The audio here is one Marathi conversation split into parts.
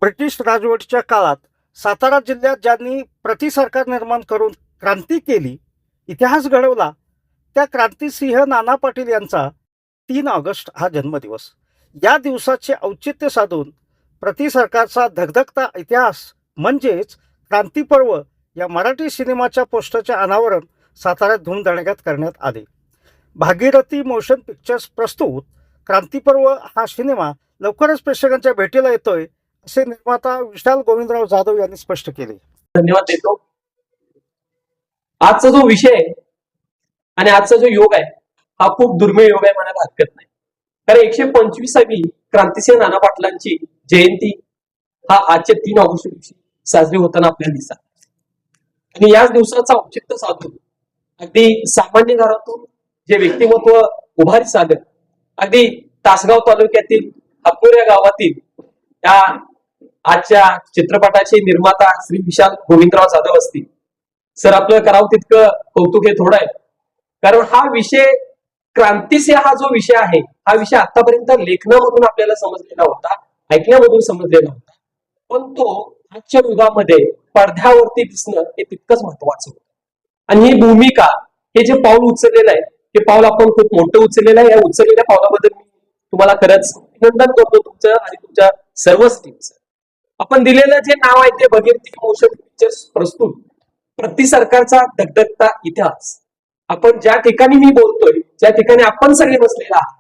ब्रिटिश राजवटीच्या काळात सातारा जिल्ह्यात ज्यांनी प्रतिसरकार निर्माण करून क्रांती केली, इतिहास घडवला, त्या क्रांतिसिंह नाना पाटील यांचा 3 ऑगस्ट हा जन्मदिवस. या दिवसाचे औचित्य साधून प्रतिसरकारचा धगधगता इतिहास म्हणजेच क्रांतीपर्व या मराठी सिनेमाच्या पोस्टरचे अनावरण साताऱ्यात धूमधडाक्यात करण्यात आले. भागीरथी मोशन पिक्चर्स प्रस्तुत क्रांतीपर्व हा सिनेमा लवकरच प्रेक्षकांच्या भेटीला येतोय, असे निर्माता विशाल गोविंदराव जाधव यांनी स्पष्ट केले. धन्यवाद देतो. आजचा जो विषय आहे आणि आजचा जो योग आहे हा खूप दुर्मिळ योग आहे म्हणायला हरकत नाही. कारण 125वी क्रांतिसिंह नाना पाटलांची जयंती हा आजच्या 3 ऑगस्ट दिवशी साजरी होताना आपल्याला दिसतात. आणि याच दिवसाचा औचित्य साधून अगदी सामान्य घरातून जे व्यक्तिमत्व उभारी साधत अगदी तासगाव तालुक्यातील हातपूर या गावातील त्या आजच्या चित्रपटाचे निर्माता श्री विशाल गोविंदराव जाधव असतील. सर, आपलं करावं तितकं कौतुक हे थोडं आहे. कारण हा विषय क्रांतिसिंह हा जो विषय आहे हा विषय आतापर्यंत लेखनामधून आपल्याला समजलेला होता, ऐकण्यामधून समजलेला होता, पण तो आजच्या युगामध्ये पडद्यावरती दिसणं हे तितकंच महत्वाचं होतं. आणि ही भूमिका, हे जे पाऊल उचललेलं आहे, हे पाऊल आपण खूप मोठं उचललेलं आहे. या उचललेल्या पावलाबद्दल मी तुम्हाला खरंच अभिनंदन करतो, तुमचं आणि तुमच्या सर्वच टीमचं. आपण दिलेलं जे नाव आहे ते भागीरथी मोशन पिक्चर्स प्रस्तुत प्रतिसरकारचा धगधगता इतिहास. आपण ज्या ठिकाणी मी बोलतोय, ज्या ठिकाणी आपण सगळे बसलेला आहात,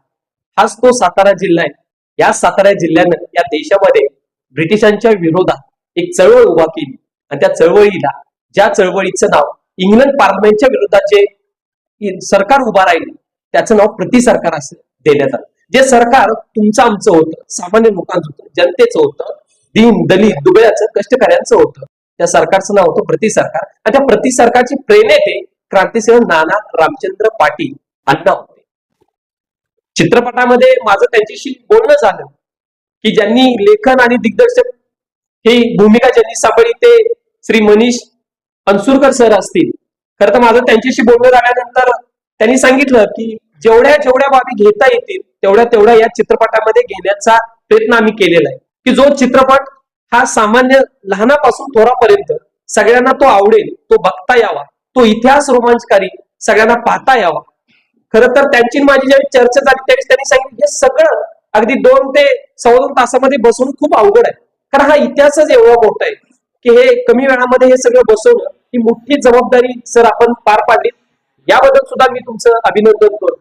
हाच तो सातारा जिल्हा आहे. या सातारा जिल्ह्यानं या देशामध्ये ब्रिटिशांच्या विरोधात एक चळवळ उभा केली आणि त्या चळवळीला, ज्या चळवळीचं नाव इंग्लंड पार्लमेंटच्या विरोधात जे सरकार उभा राहील त्याचं नाव प्रतिसरकार असं देण्यात आलं. जे सरकार तुमचं आमचं होतं, सामान्य लोकांचं होतं, जनतेचं होतं, दीन दलित दुबळ्याचं कष्टकऱ्यांचं होतं, त्या सरकारचं नाव होतं प्रतिसरकार. आणि त्या प्रतिसरकारचे प्रेरणेते क्रांतिसिंह नाना रामचंद्र पाटील अण्णा होते. चित्रपटामध्ये माझं त्यांच्याशी बोलणं झालं की ज्यांनी लेखन आणि दिग्दर्शक ही भूमिका ज्यांनी सांभाळली ते श्री मनीष अनसुरकर सर असतील. खरं तर माझं त्यांच्याशी बोलणं झाल्यानंतर त्यांनी सांगितलं की जेवढ्या बाबी घेता येतील तेवढ्या या चित्रपटामध्ये घेण्याचा प्रयत्न आम्ही केलेला आहे. की जो चित्रपट हा सामान्य लहानापासून थोरापर्यंत सगळ्यांना तो आवडेल, तो बघता यावा, तो इतिहास रोमांचकारी सगळ्यांना पाहता यावा. खरं तर त्यांची माझी ज्यावेळी चर्चा झाली त्यावेळी त्यांनी सांगितलं हे सगळं अगदी 2 ते 2.25 तासामध्ये बसवणं खूप अवघड आहे. कारण हा इतिहासच एवढा मोठा आहे की हे कमी वेळामध्ये हे सगळं बसवणं ही मोठी जबाबदारी सर आपण पार पाडली. याबद्दल सुद्धा मी तुमचं अभिनंदन करतो.